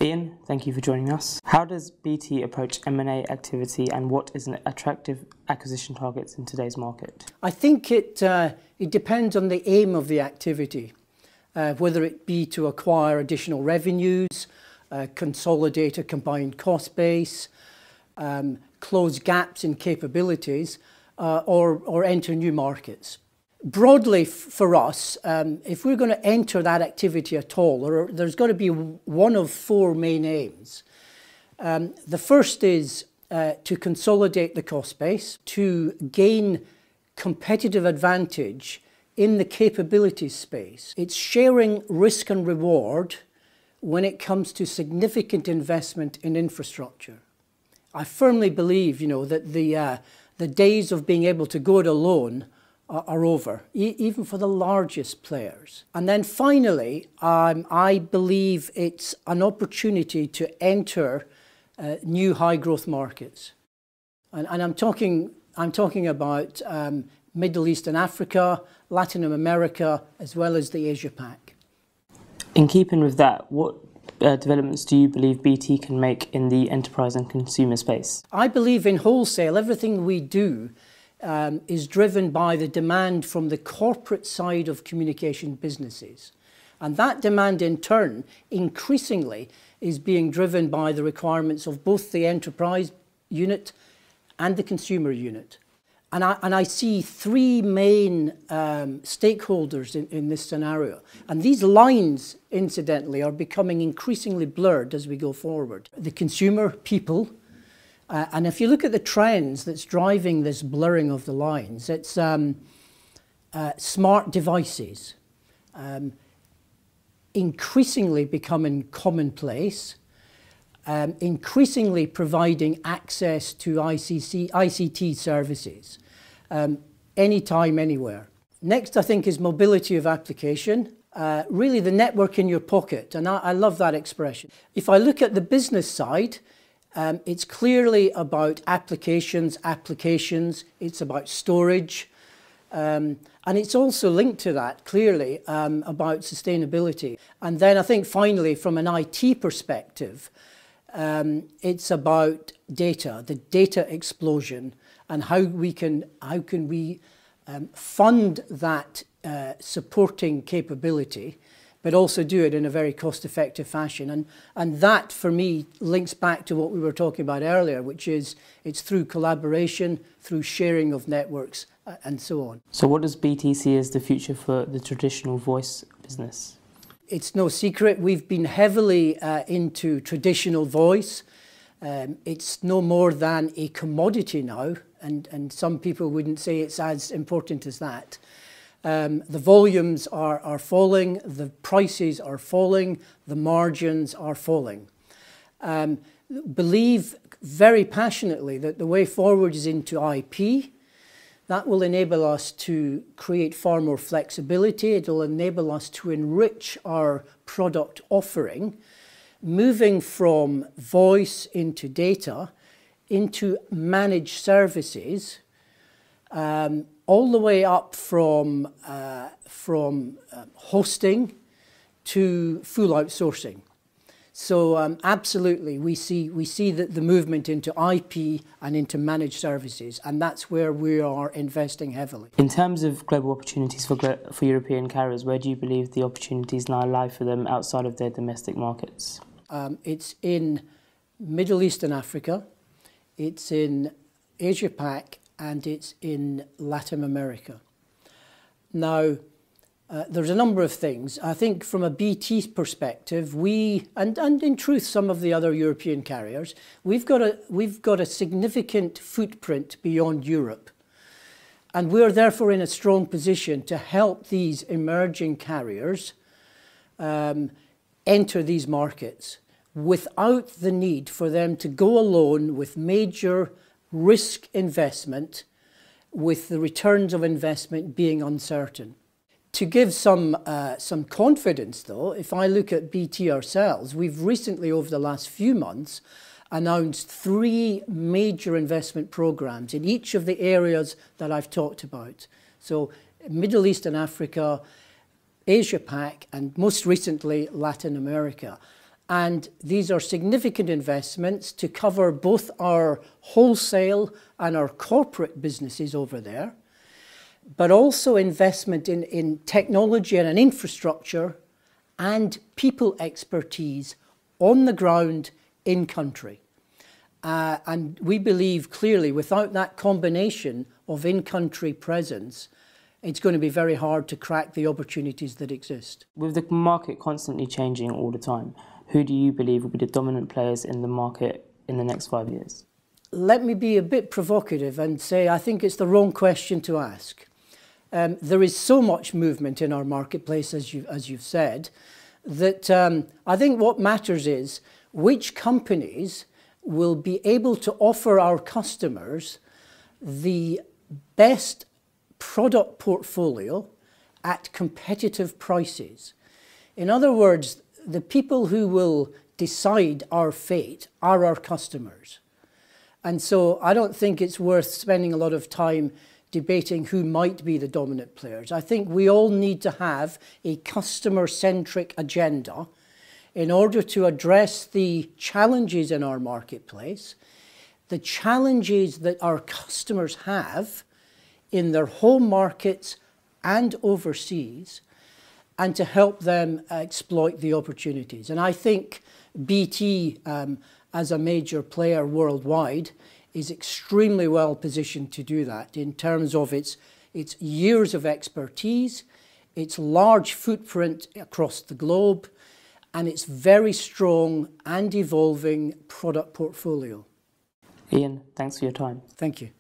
Ian, thank you for joining us. How does BT approach M&A activity and what is an attractive acquisition targets in today's market? I think it depends on the aim of the activity, whether it be to acquire additional revenues, consolidate a combined cost base, close gaps in capabilities, or enter new markets. Broadly for us, if we're going to enter that activity at all, there's got to be one of four main aims. The first is to consolidate the cost base, to gain competitive advantage in the capabilities space. It's sharing risk and reward when it comes to significant investment in infrastructure. I firmly believe, that the days of being able to go it alone are over, even for the largest players. And then finally, I believe it's an opportunity to enter new high growth markets. And I'm talking about Middle East and Africa, Latin America, as well as the Asia Pac. In keeping with that, what developments do you believe BT can make in the enterprise and consumer space? I believe in wholesale. Everything we do is driven by the demand from the corporate side of communication businesses. And that demand in turn, increasingly, is being driven by the requirements of both the enterprise unit and the consumer unit. And I see three main stakeholders in this scenario. And these lines, incidentally, are becoming increasingly blurred as we go forward. The consumer, people, and if you look at the trends that's driving this blurring of the lines, it's smart devices, increasingly becoming commonplace, increasingly providing access to ICT services, anytime, anywhere. Next, I think, is mobility of application, really the network in your pocket, and I love that expression. If I look at the business side, it's clearly about applications, it's about storage, and it's also linked to that, clearly, about sustainability. And then I think finally, from an IT perspective, it's about data, the data explosion, and how can we fund that supporting capability, but also do it in a very cost-effective fashion. And that, for me, links back to what we were talking about earlier, which is it's through collaboration, through sharing of networks, and so on. So what does BT see as the future for the traditional voice business? It's no secret we've been heavily into traditional voice. It's no more than a commodity now, and some people wouldn't say it's as important as that. The volumes are falling, the prices are falling, the margins are falling. Believe very passionately that the way forward is into IP. That will enable us to create far more flexibility. It will enable us to enrich our product offering, moving from voice into data, into managed services, all the way up from hosting to full outsourcing. So absolutely, we see that the movement into IP and into managed services, and that's where we are investing heavily. In terms of global opportunities for European carriers, where do you believe the opportunities now lie for them outside of their domestic markets? It's in Middle East and Africa, it's in Asia Pac, and it's in Latin America. Now, there's a number of things. I think from a BT perspective, and in truth some of the other European carriers, we've got a significant footprint beyond Europe. And we're therefore in a strong position to help these emerging carriers enter these markets without the need for them to go alone with major risk investment, with the returns of investment being uncertain. To give some confidence though, if I look at BT ourselves, we've recently over the last few months announced 3 major investment programs in each of the areas that I've talked about. So Middle East and Africa, Asia Pac, and most recently Latin America. And these are significant investments to cover both our wholesale and our corporate businesses over there, but also investment in technology and an infrastructure and people expertise on the ground in country. And we believe clearly without that combination of in-country presence, it's going to be very hard to crack the opportunities that exist. With the market constantly changing all the time, who do you believe will be the dominant players in the market in the next 5 years? Let me be a bit provocative and say I think it's the wrong question to ask. There is so much movement in our marketplace, as you've said, that I think what matters is which companies will be able to offer our customers the best product portfolio at competitive prices. In other words, the people who will decide our fate are our customers. And so I don't think it's worth spending a lot of time debating who might be the dominant players. I think we all need to have a customer-centric agenda in order to address the challenges in our marketplace, the challenges that our customers have in their home markets and overseas, and to help them exploit the opportunities. And I think BT, as a major player worldwide, is extremely well positioned to do that in terms of its years of expertise, its large footprint across the globe, and its very strong and evolving product portfolio. Ian, thanks for your time. Thank you.